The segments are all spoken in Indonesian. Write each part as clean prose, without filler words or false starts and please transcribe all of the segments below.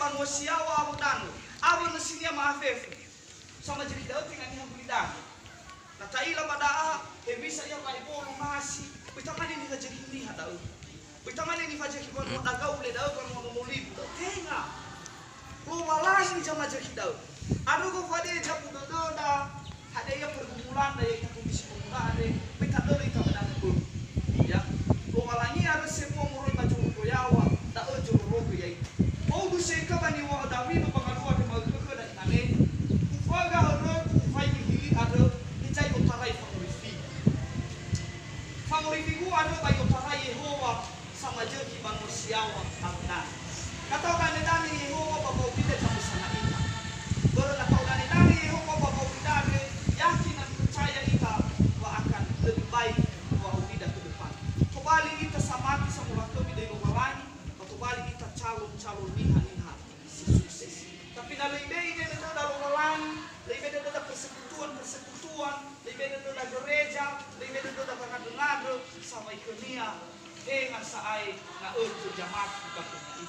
bango siawa abu danu abu nasinya maafefu sama jadi daud dengan yang bulidan na taila badaa e bisa ya kai bolu masi bitamani ni jadi ni hadau bitamani ni faje ki bono dagau le daud kan mo mulibu tenga lo walani jama jadi daud adu ko fadi jabu doda ada yang pergumulan da yang aku bisa mengade bitado itu ada ko ya lo walani harus semua muroi baju koyawa da ojo rogo yai o du se kabani wa da wi no bangalua ke mau ke da tane ufaga horo ufai hili ado ijai utarai favorifi ku ado bai utarai Yehova sama jeki manusiawa abna kata kan dani Yehova bapa upite tamu sana ita baru kata kan dani Yehova bapa upite yakin dan percaya kita wa akan lebih baik wa upida ke depan kembali kita samati sama kami dari Romawi kembali kita calon-calon niha-niha si sukses tapi na lebih ini ada Romawi lebih ada persekutuan lebih ada gereja lebih ada pengadu-ngadu sama ikonia dengan saai na untuk jamaat bukan itu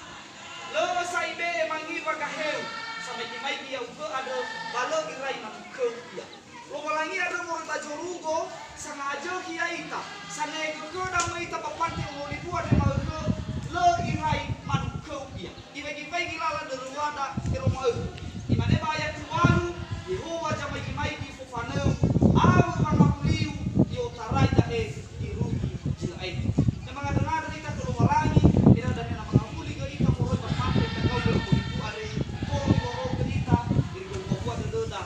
lo sai be mangi bagaheu sama kimai dia ugo ada balog irai na ke dia lo malangi ada mo baju rugo sama ajo kia ita sana iko da mo ita papante mo libu ada mau lo irai man ke dia ibai gilala de ruada ke rumah imane bayar tuaru Yehova jama kimai di fofanu awu mangapuliu yo tarai da irugi jilai memang ada kita ke rumah lagi tidak ada yang mengapuli ke kita muroi berpampe ke kau berkulibu ada kau berkulibu kita diri berkulibu ada doda